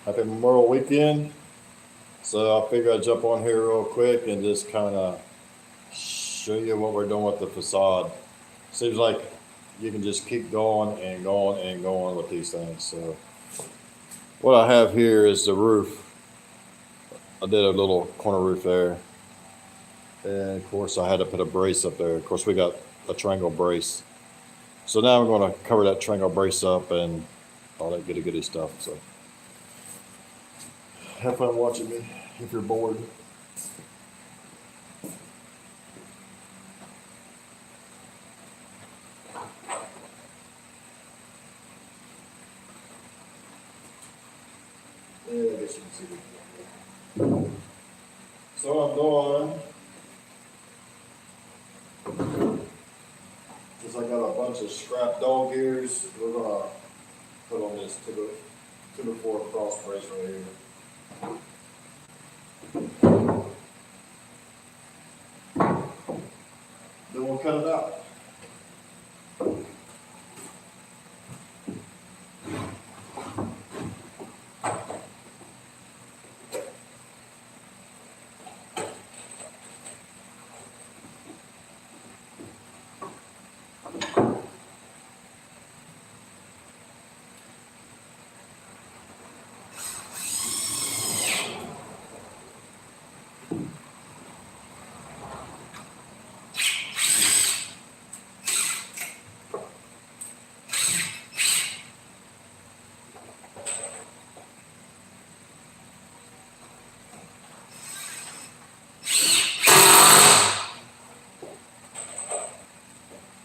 Happy Memorial Weekend. So I figured I'd jump on here real quick and just kind of show you what we're doing with the facade. Seems like you can just keep going and going and going with these things. So what I have here is the roof. I did a little corner roof there. And of course I had to put a brace up there. Of course we got a triangle brace. So now I'm going to cover that triangle brace up and all that goody stuff. So have fun watching me if you're bored. Yeah, I guess you can see it. So what I'm doing is I got a bunch of scrap dog ears. We're gonna put on this to the 4 cross brace right here. Then we'll cut it out.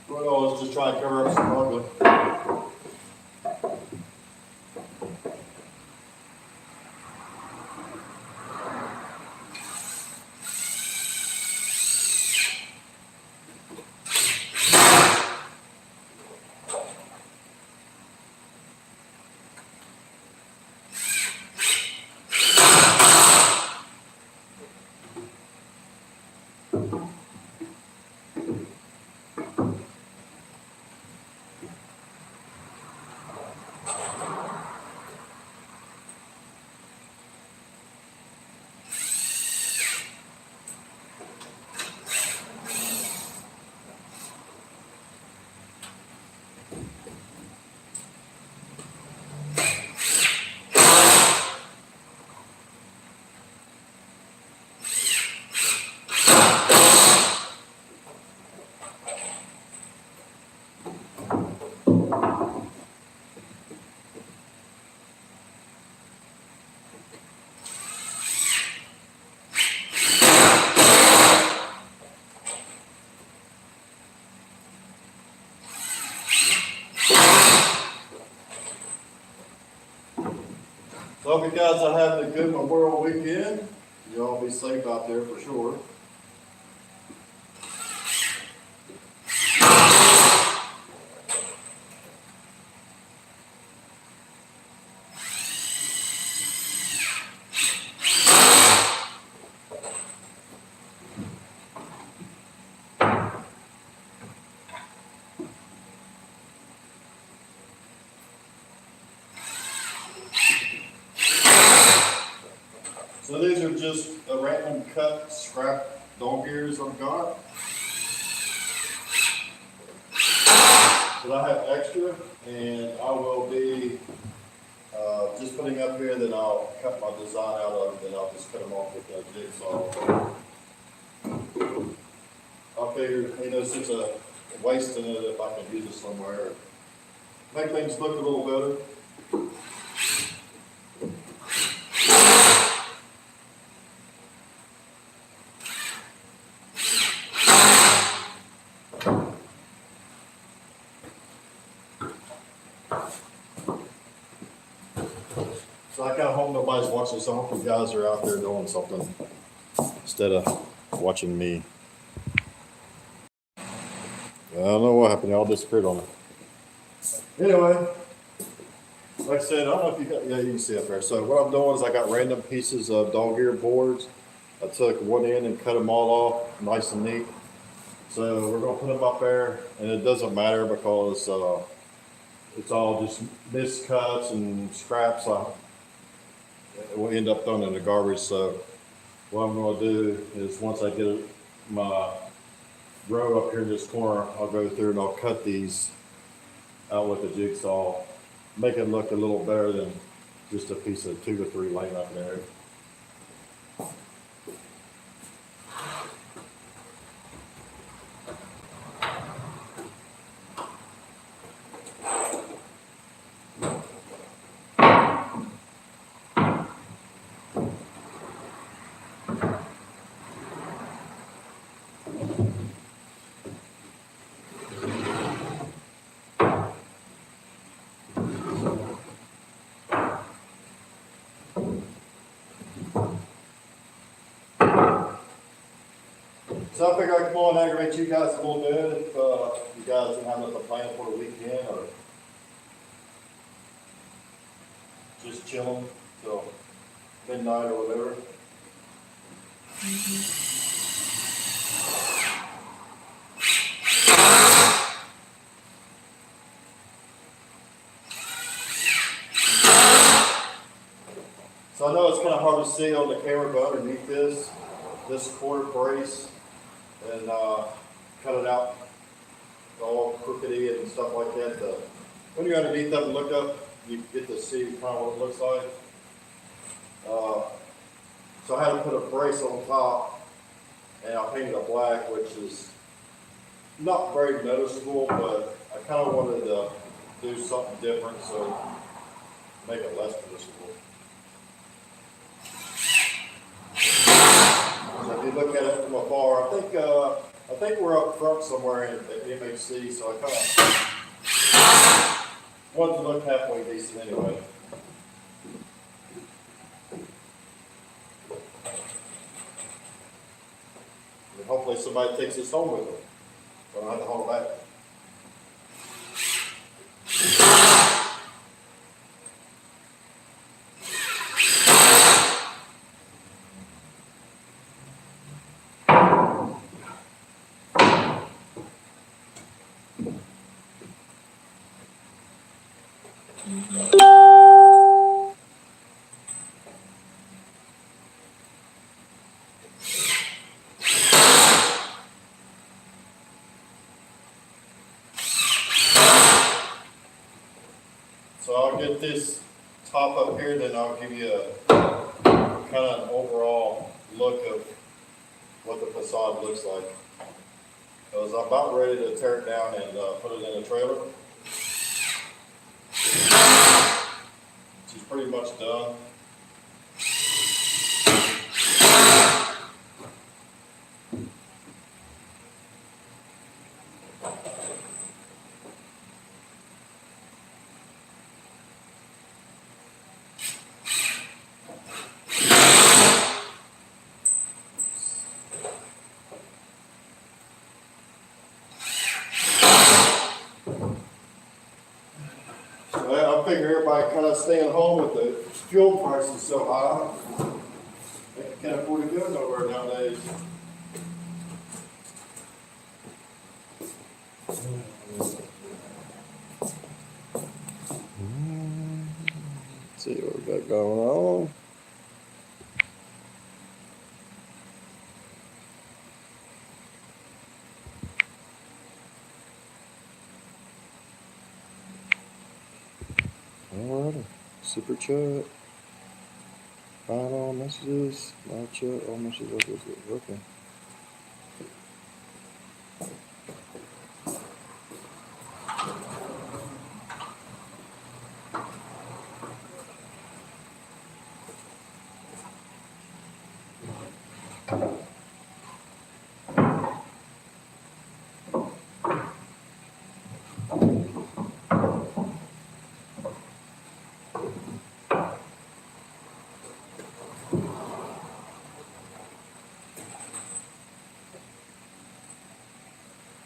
Well, let's just try and cover up some ugly. So hope you guys are having a good Memorial Weekend. Y'all be safe out there for sure. So these are just a random cut scrap dog ears I've got. But I have extra, and I will be just putting up here that I'll cut my design out of, and then I'll just cut them off with that jigsaw. I figured, since a waste in it, if I can use it somewhere, make things look a little better. So I kind of hope nobody's watching, so I hope you guys are out there doing something instead of watching me. I don't know what happened, y'all disappeared on me. Anyway, like I said, I don't know if you got, yeah, you can see up there. So what I'm doing is I got random pieces of dog ear boards. I took one end and cut them all off, nice and neat. So we're gonna put them up there, and it doesn't matter because it's all just miscuts and scraps. it will end up thrown in the garbage. So what I'm gonna do is once I get my row up here in this corner, I'll go through and I'll cut these out with the jigsaw, make it look a little better than just a piece of 2 to 3 laying up there. So I figure I come on and aggravate you guys a little bit if you guys don't have nothing planned for the weekend or just chilling till midnight or whatever. So I know it's kind of hard to see on the camera, but underneath this quarter brace, and cut it out all crookedy and stuff like that. When you're underneath that and look up, you get to see kind of what it looks like. So I had to put a brace on top, and I painted it black, which is not very noticeable, but I kind of wanted to do something different, so make it less noticeable. So if you look at it from afar, I think we're up front somewhere at Mhc, so I kind of wanted to look halfway decent anyway. And hopefully somebody takes this home with them, so I don't have to haul it back. So I'll get this top up here, then I'll give you a kind of an overall look of what the facade looks like. Because I'm about ready to tear it down and put it in a trailer. She's pretty much done. I figure everybody kind of staying home with the fuel prices so high, they can't afford to go nowhere nowadays. Let's see what we got going on. Alrighty, super chat. Find all messages, live chat, all messages. Okay.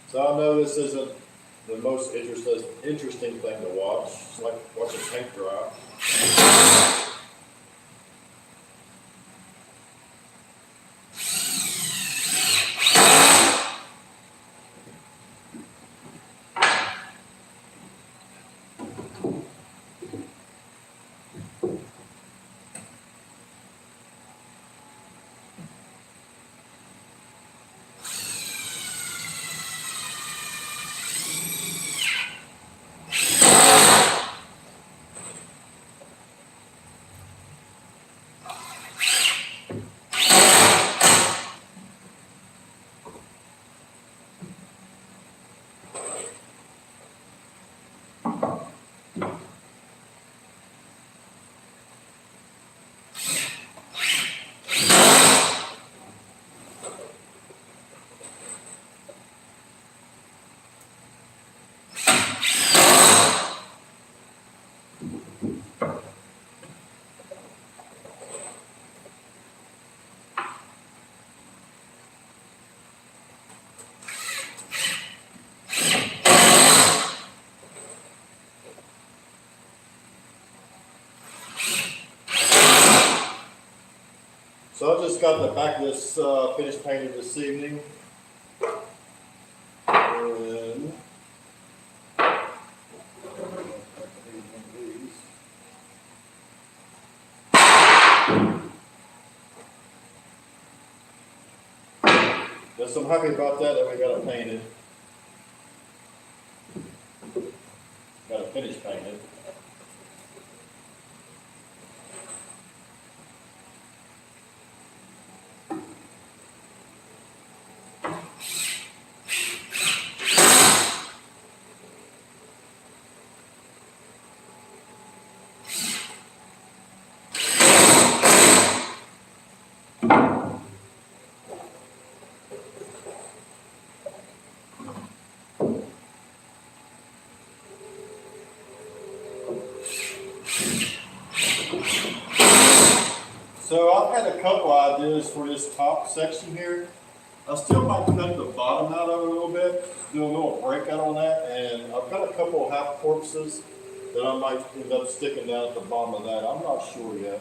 So I know this isn't the most interesting thing to watch. It's like watching paint dry. So I just got the back of this finished painted this evening. And yes, I'm happy about that we got it painted. Got it finished painted. So I've had a couple ideas for this top section here. I still might cut the bottom out of it a little bit, do a little breakout on that, and I've got a couple of half corpses that I might end up sticking down at the bottom of that. I'm not sure yet.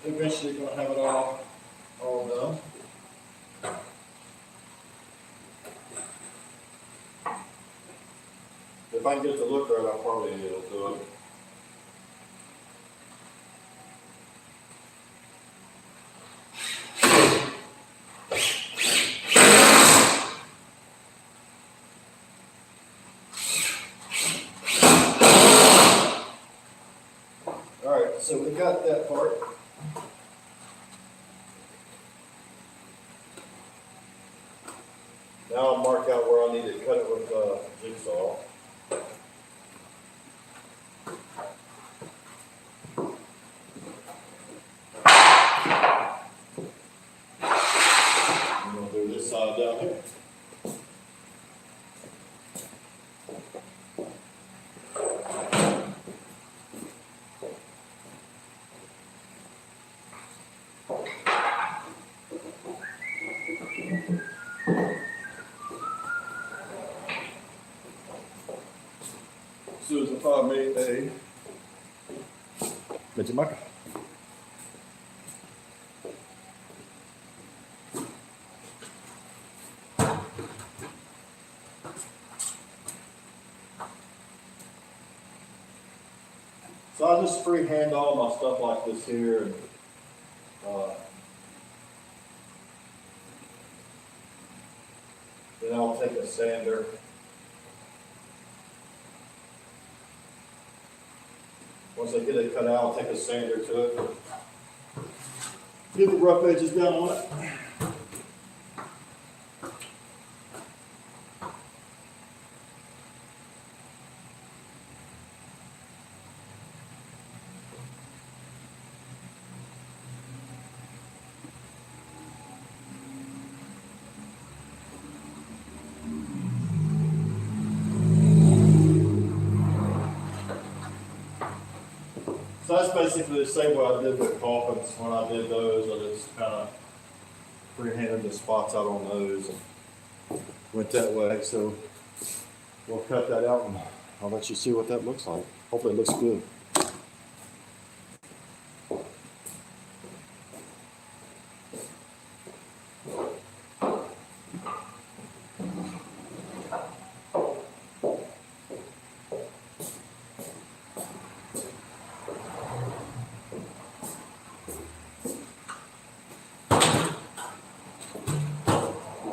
Eventually gonna have it all done. If I can get it to look right, I'll probably be able to do it. Alright, so we got that part. Now I'll mark out where I need to cut it with a jigsaw. I'm going to do this side down here. Susan 5A. Medyo marka. So I just freehand all my stuff like this here, and then I'll take a sander. Once I get it cut out, I'll take a sander to it. Get the rough edges down on it. So that's basically the same way I did with coffins. When I did those, I just kind of freehanded the spots out on those and went that way. So we'll cut that out and I'll let you see what that looks like. Hopefully it looks good.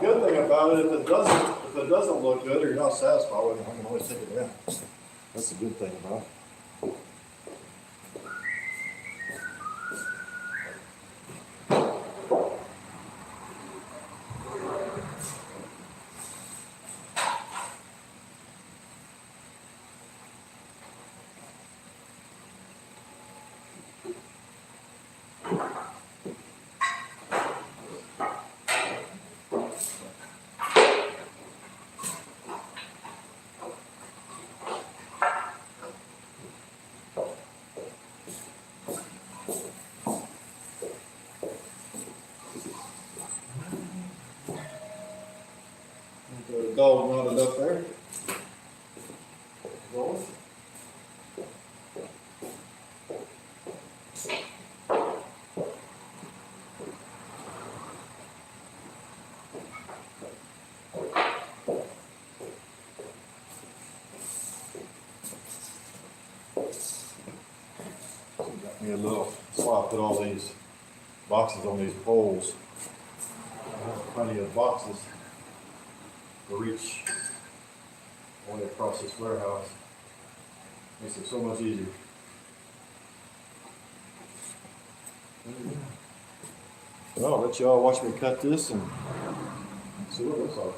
Good thing about it, if it doesn't look good or you're not satisfied with it, I can always take it down. That's the good thing about it. The dog knotted up there. Going. Got me a little, so I put all these boxes on these poles. I have plenty of boxes to reach all the way across this warehouse. Makes it so much easier. Well, I'll let y'all watch me cut this and see what it looks like.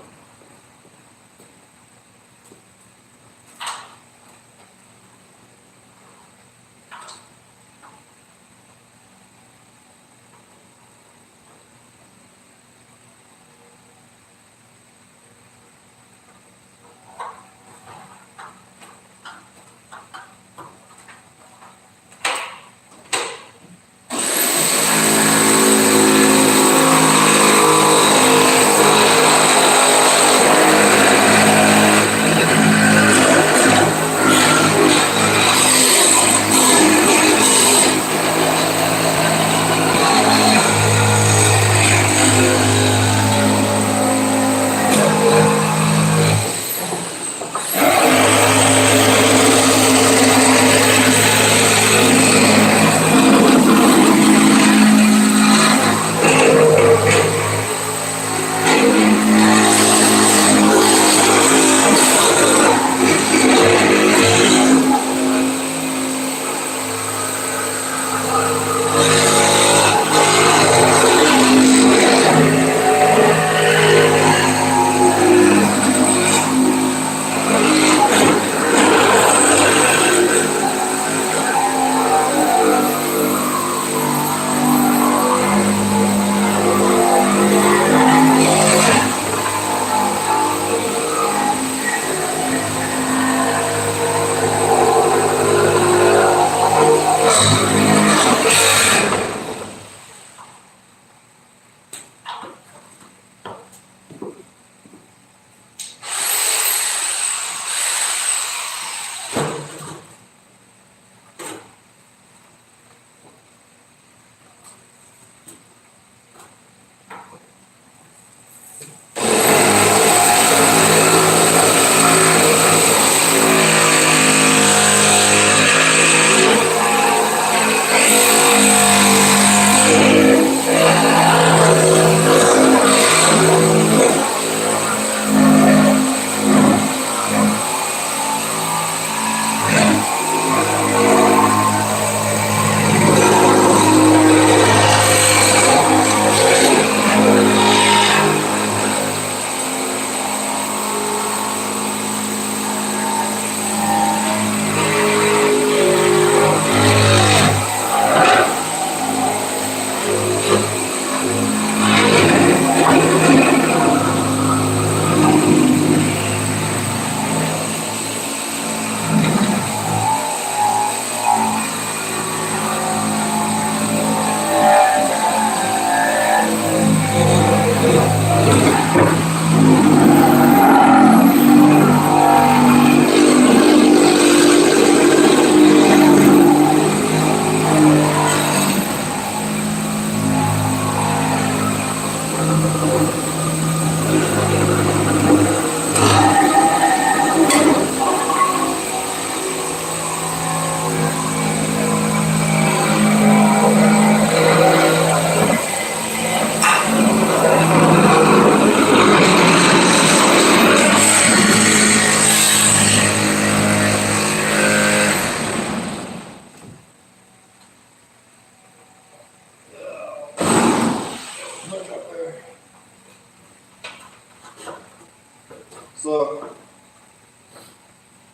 So,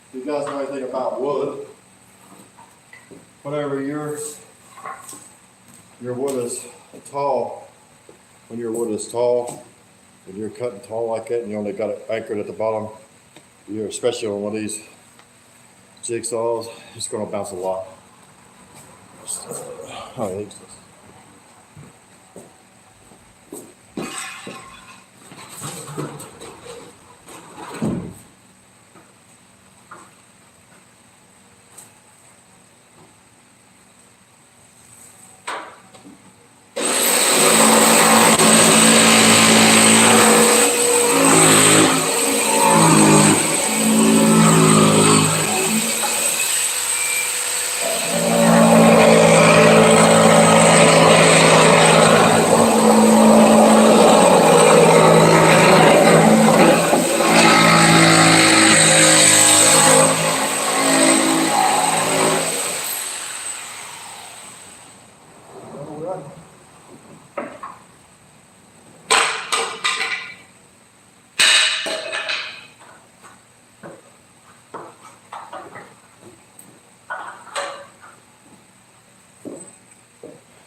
if you guys know anything about wood, whenever your wood is tall, when your wood is tall, and you're cutting tall like that, and you only got it anchored at the bottom, you're especially on one of these jigsaws, it's going to bounce a lot. Oh, it exists.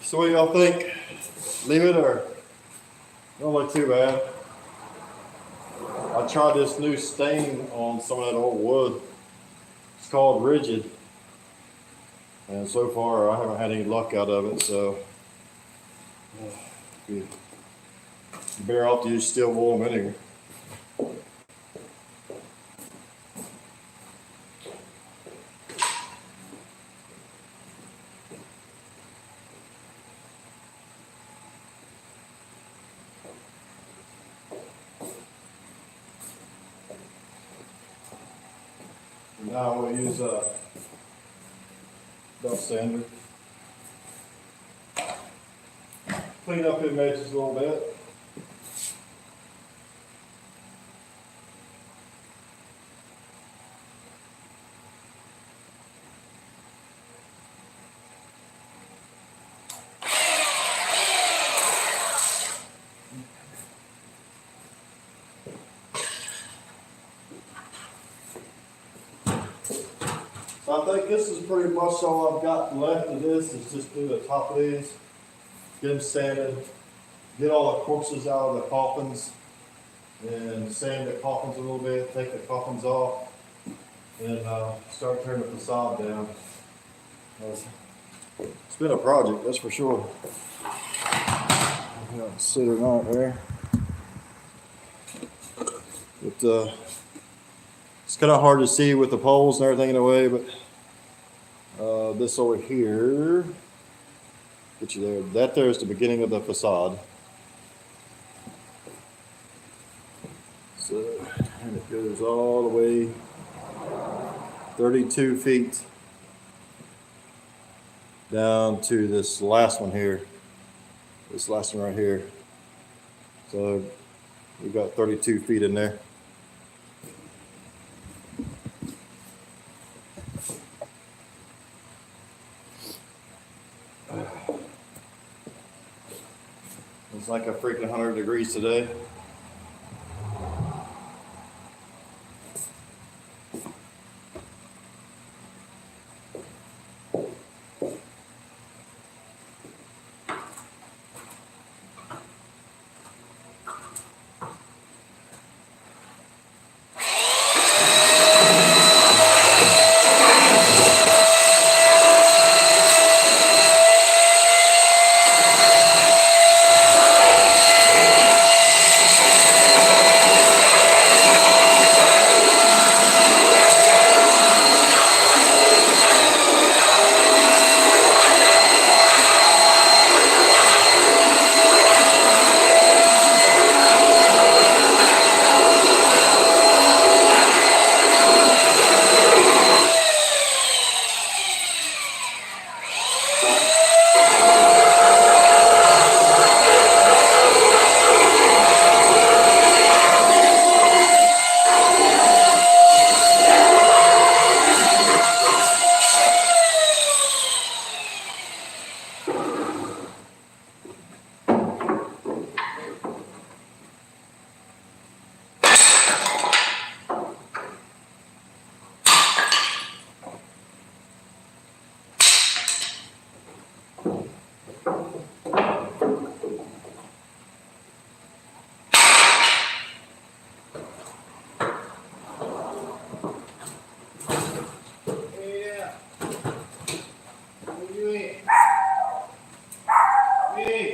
So what do y'all think? Leave it or don't look too bad? I tried this new stain on some of that old wood. It's called Rigid. And so far I haven't had any luck out of it, so you're better off to use still warm vinegar. Now we'll use a dust sander. Clean up the edges a little bit. So I think this is pretty much all I've got left of this, is just do the top of these, get them sanded, get all the corpses out of the coffins, and sand the coffins a little bit, take the coffins off, and start tearing the facade down. It's been a project, that's for sure. See it or not there. But it's kind of hard to see with the poles and everything in a way, but this over here, get you there. That there is the beginning of the facade. So, and it goes all the way 32 feet down to this last one here. This last one right here. So we've got 32 feet in there. It's like a freaking 100 degrees today.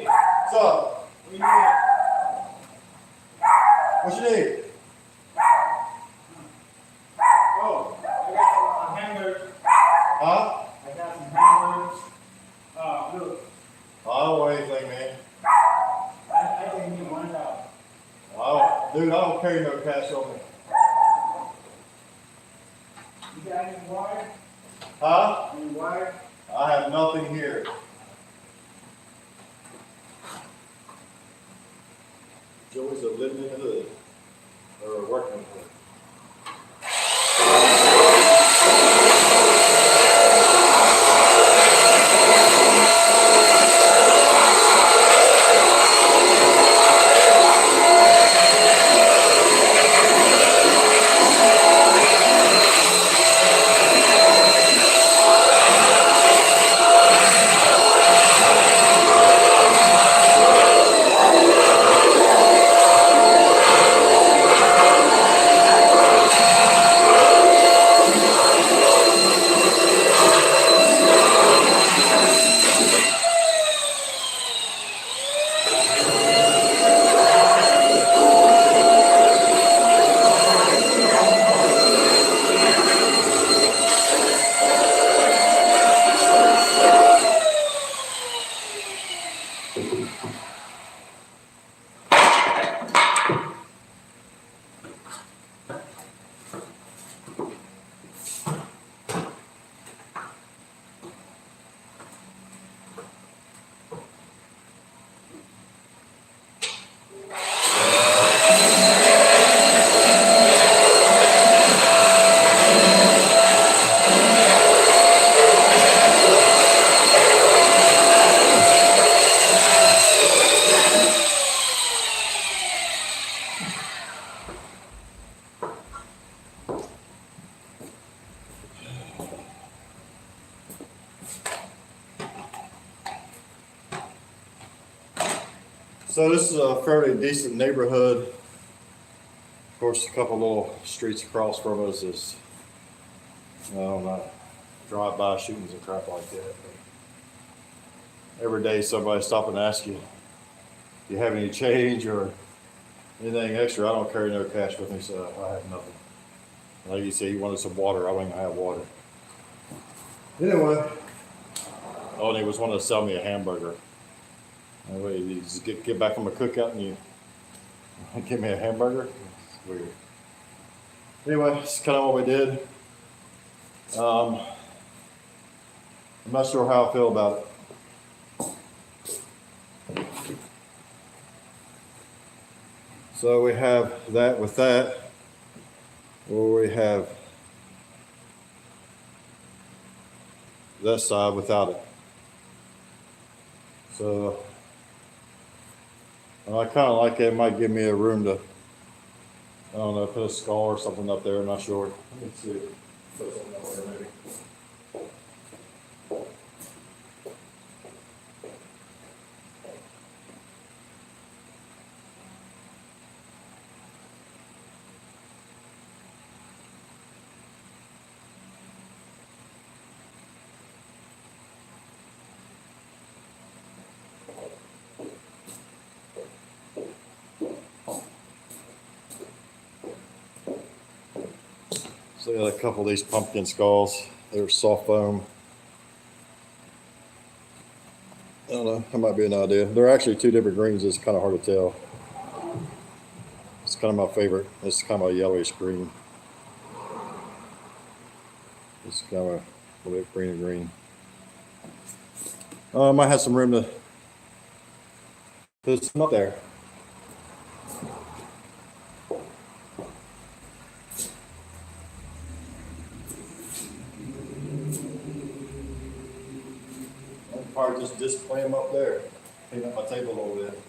What's up? What you need? What you need? Oh, I got some hamburgers. Huh? I got some hamburgers. Look, I don't want anything, man. I think you $1. Dude, I don't carry no cash on me. You got any wire? Huh? Any wire? I have nothing here. Joey's a living in the hood, or working in the hood. So this is a fairly decent neighborhood. Of course, a couple little streets across from us is, I don't know, drive-by shootings and crap like that. But every day somebody stop and ask you, do you have any change or anything extra? I don't carry no cash with me, so I have nothing. Like you said, you wanted some water, I wouldn't have water. Anyway, oh, and he was wanting to sell me a hamburger. Anyway, you just get back from a cookout and you give me a hamburger? It's weird. Anyway, it's kind of what we did. I'm not sure how I feel about it. So we have that with that, or we have that side without it. So I kind of like it. It might give me a room to, I don't know, put a skull or something up there. I'm not sure. Let me see. Put something up there maybe. So I got a couple of these pumpkin skulls. They're soft foam. I don't know, that might be an idea. They're actually two different greens. It's kind of hard to tell. It's kind of my favorite. It's kind of a yellowish green. It's kind of a little bit green and green. I might have some room to put some up there. Probably just display them up there. Clean up my table a little bit.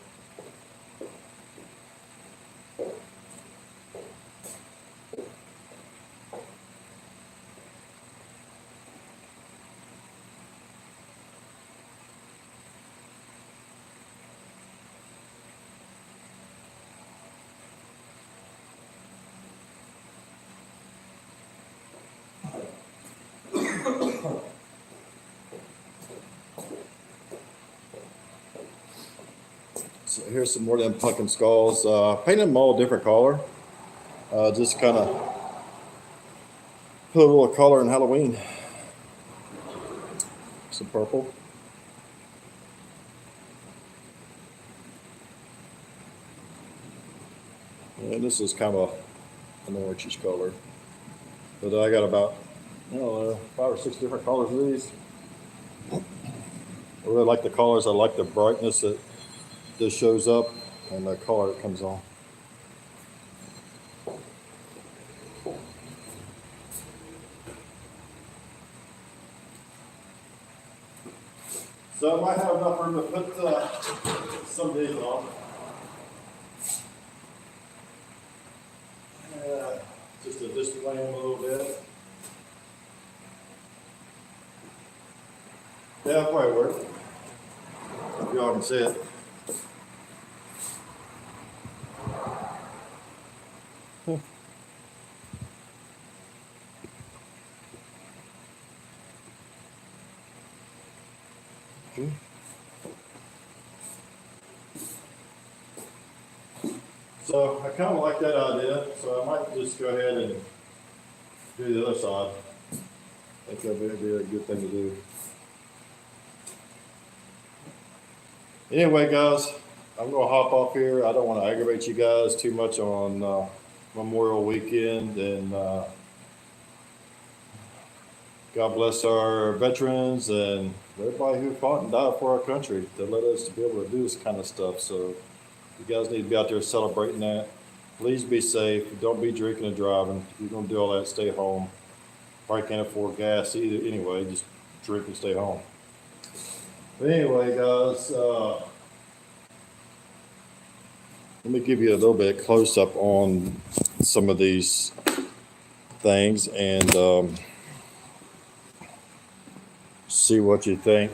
So here's some more of them pumpkin skulls. Painted them all a different color. Just kind of put a little color in Halloween. Some purple. And this is kind of an orangish color. But I got about, I don't know, 5 or 6 different colors of these. I really like the colors. I like the brightness that this shows up and the color it comes on. So I might have enough room to put some of these on. Just to display them a little bit. Yeah, it'll probably work. If y'all can see it. Okay. So I kind of like that idea, so I might just go ahead and do the other side. I think that would be a good thing to do. Anyway, guys, I'm going to hop off here. I don't want to aggravate you guys too much on Memorial Weekend, and God bless our veterans and everybody who fought and died for our country to let us be able to do this kind of stuff. So you guys need to be out there celebrating that. Please be safe. Don't be drinking and driving. If you're going to do all that, stay home. Probably can't afford gas either. Anyway, just drink and stay home. But anyway, guys, let me give you a little bit close up on some of these things and see what you think.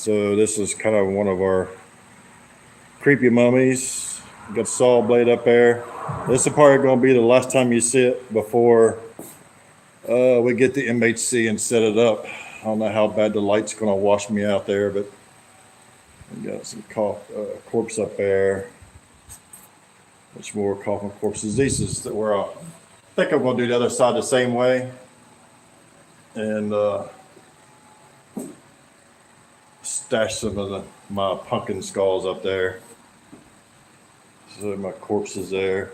So this is kind of one of our creepy mummies. Got the saw blade up there. This is probably going to be the last time you see it before we get the MHC and set it up. I don't know how bad the light's going to wash me out there, but we got some corpse up there. Much more coffin corpses. These is where I think I'm going to do the other side the same way. And stash some of my pumpkin skulls up there. So my corpses there.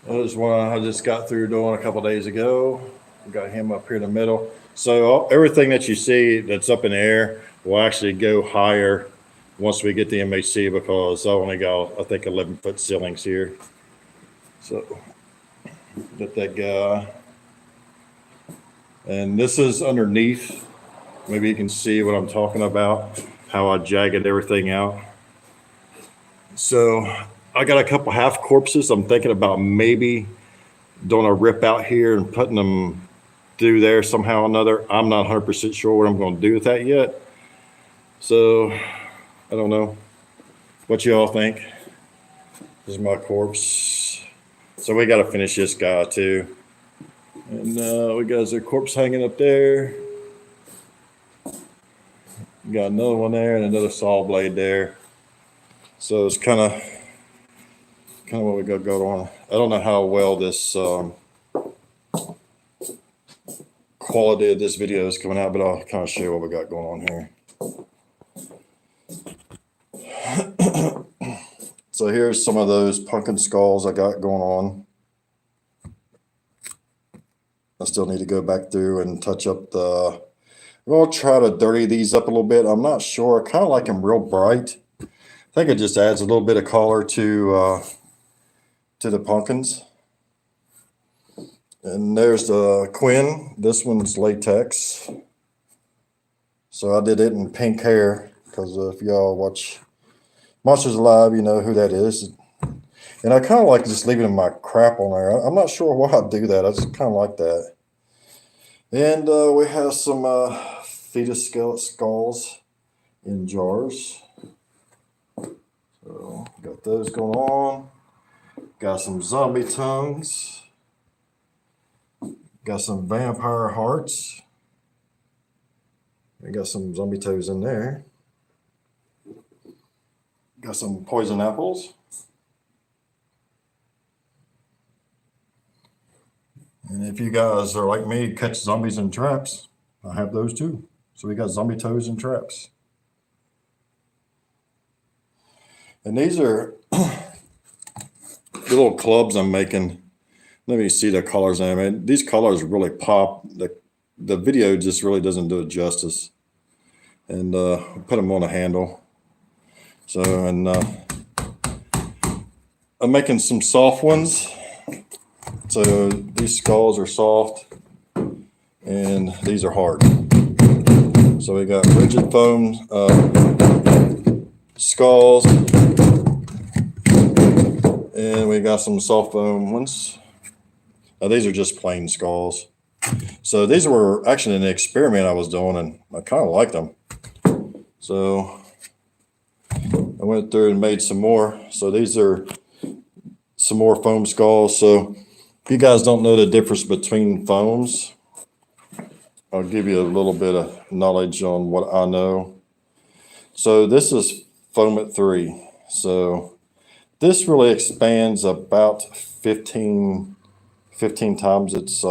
There's one I just got through doing a couple days ago. Got him up here in the middle. So everything that you see that's up in the air will actually go higher once we get the MHC, because I only got, I think, 11-foot ceilings here. So get that guy. And this is underneath. Maybe you can see what I'm talking about, how I jagged everything out. So I got a couple half corpses. I'm thinking about maybe doing a rip out here and putting them through there somehow or another. I'm not 100% sure what I'm going to do with that yet. So I don't know what you all think. This is my corpse. So we got to finish this guy too. And we got a corpse hanging up there. Got another one there and another saw blade there. So it's kind of what we got going on. I don't know how well this quality of this video is coming out, but I'll kind of show you what we got going on here. So here's some of those pumpkin skulls I got going on. I still need to go back through and touch up the, we'll try to dirty these up a little bit. I'm not sure. I kind of like them real bright. I think it just adds a little bit of color to the pumpkins. And there's the Quinn. This one's latex. So I did it in pink hair, because if y'all watch Monsters Alive, you know who that is. And I kind of like just leaving my crap on there. I'm not sure why I do that. I just kind of like that. And we have some fetus skeleton skulls in jars. So got those going on. Got some zombie tongues. Got some vampire hearts. We got some zombie toes in there. Got some poison apples. And if you guys are like me, catch zombies in traps, I have those too. So we got zombie toes and traps. And these are the little clubs I'm making. Let me see the colors in them. These colors really pop. The video just really doesn't do it justice. And put them on a handle. So, and I'm making some soft ones. So these skulls are soft and these are hard. So we got rigid foam skulls, and we got some soft foam ones. Now these are just plain skulls. So these were actually an experiment I was doing, and I kind of liked them. So I went through and made some more. So these are some more foam skulls. So if you guys don't know the difference between foams, I'll give you a little bit of knowledge on what I know. So this is foam at 3. So this really expands about 15 times its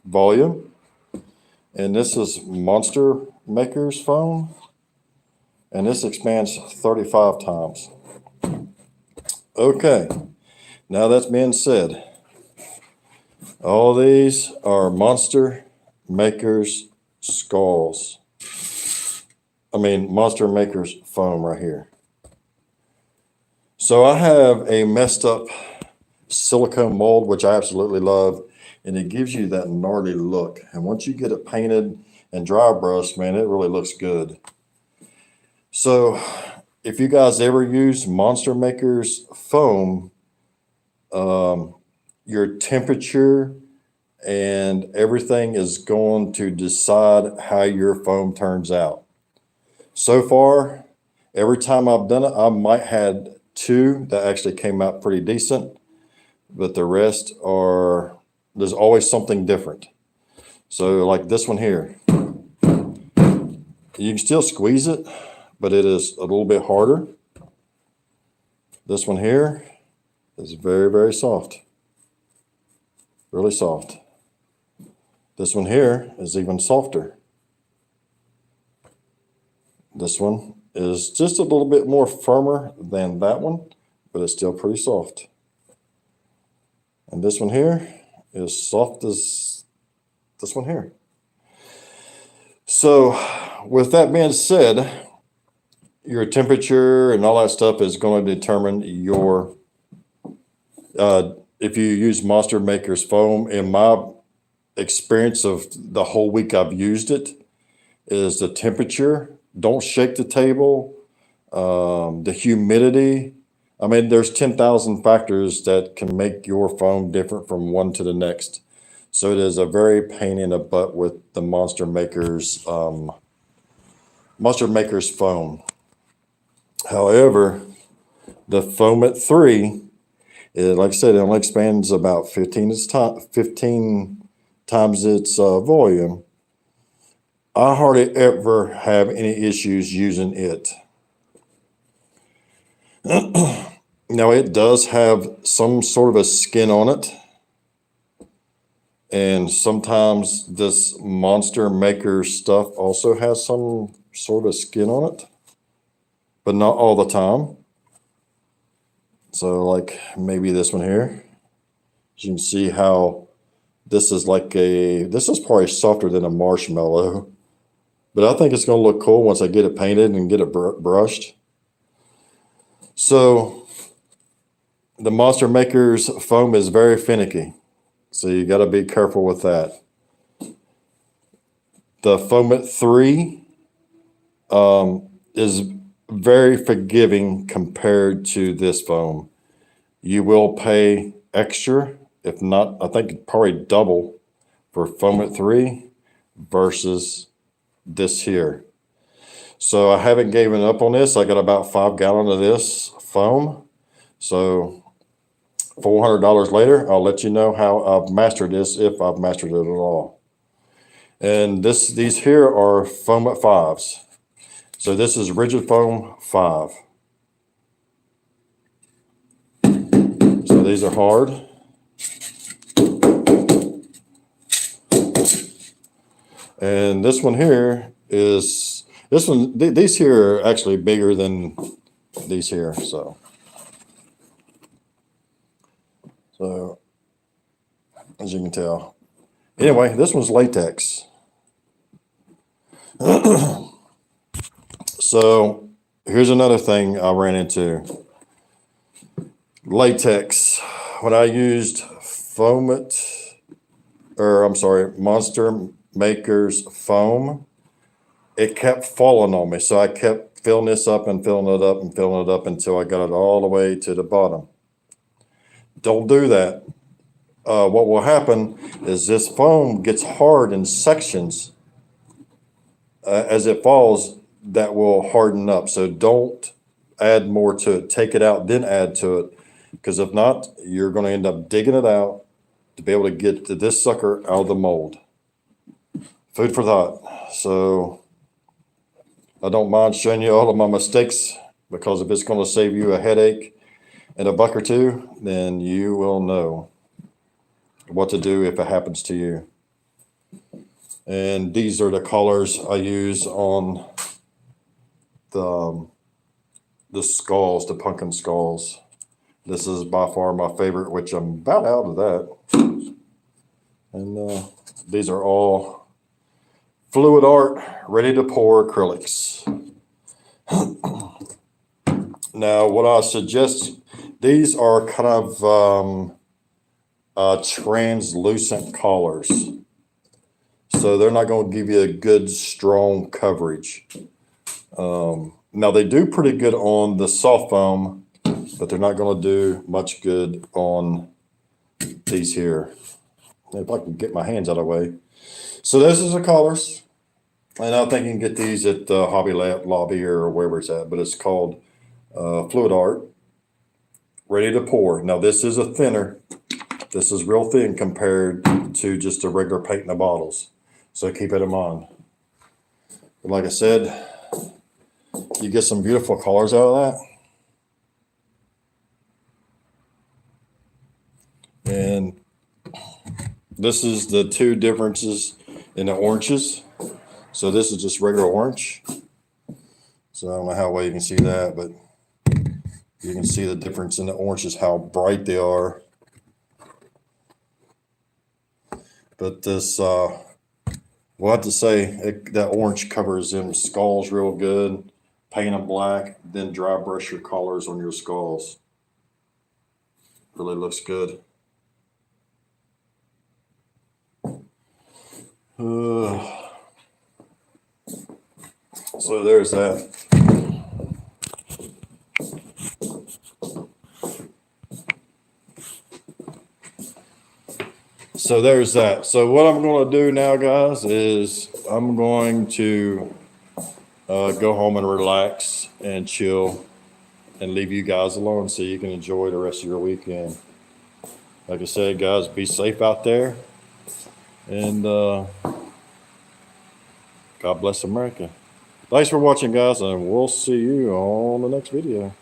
volume. And this is Monster Maker's foam. And this expands 35 times. Okay, now that's being said, all these are Monster Maker's skulls. I mean, Monster Maker's foam right here. So I have a messed up silicone mold, which I absolutely love, and it gives you that gnarly look. And once you get it painted and dry brushed, man, it really looks good. So if you guys ever use Monster Maker's foam, your temperature and everything is going to decide how your foam turns out. So far, every time I've done it, I might had 2 that actually came out pretty decent, but the rest are, there's always something different. So like this one here, you can still squeeze it, but it is a little bit harder. This one here is very, very soft, really soft. This one here is even softer. This one is just a little bit more firmer than that one, but it's still pretty soft. And this one here is soft as this one here. So with that being said, your temperature and all that stuff is going to determine your, if you use Monster Maker's foam. In my experience of the whole week I've used it, is the temperature. Don't shake the table, the humidity. I mean, there's 10,000 factors that can make your foam different from one to the next. So it is a very pain in the butt with the Monster Maker's foam. However, the foam at 3, like I said, it only expands about 15 times its volume. I hardly ever have any issues using it. Now, it does have some sort of a skin on it. And sometimes this Monster Maker stuff also has some sort of skin on it, but not all the time. So like maybe this one here, you can see how this is like this is probably softer than a marshmallow, but I think it's going to look cool once I get it painted and get it brushed. So the Monster Maker's foam is very finicky, so you got to be careful with that. The foam at 3 is very forgiving compared to this foam. You will pay extra, if not, I think probably double for foam at 3 versus this here. So I haven't given up on this. I got about 5 gallons of this foam. So $400 later, I'll let you know how I've mastered this, if I've mastered it at all. And these here are foam at 5s. So this is rigid foam 5. So these are hard. And this one here is, these here are actually bigger than these here. So as you can tell. Anyway, this one's latex. So here's another thing I ran into. Latex. When I used Monster Maker's foam, it kept falling on me. So I kept filling this up and filling it up and filling it up until I got it all the way to the bottom. Don't do that. What will happen is this foam gets hard in sections as it falls. That will harden up. So don't add more to it. Take it out, then add to it. Because if not, you're going to end up digging it out to be able to get this sucker out of the mold. Food for thought. So I don't mind showing you all of my mistakes, because if it's going to save you a headache and $1 or $2, then you will know what to do if it happens to you. And these are the colors I use on the skulls, the pumpkin skulls. This is by far my favorite, which I'm about out of that. And these are all Fluid Art ready to pour acrylics. Now, what I suggest, these are kind of translucent colors. So they're not going to give you a good, strong coverage. Now, they do pretty good on the soft foam, but they're not going to do much good on these here. If I can get my hands out of the way. So this is the colors. And I think you can get these at Hobby Lobby or wherever it's at, but it's called Fluid Art. Ready to pour. Now this is a thinner. This is real thin compared to just a regular paint in the bottles. So keep it in mind. But like I said, you get some beautiful colors out of that. And this is the two differences in the oranges. So this is just regular orange. So I don't know how well you can see that, but you can see the difference in the oranges, how bright they are. But this, we'll have to say that orange covers them skulls real good. Paint them black, then dry brush your colors on your skulls. Really looks good. So there's that. So there's that. So what I'm going to do now, guys, is I'm going to go home and relax and chill and leave you guys alone so you can enjoy the rest of your weekend. Like I said, guys, be safe out there. And God bless America. Thanks for watching, guys, and we'll see you on the next video.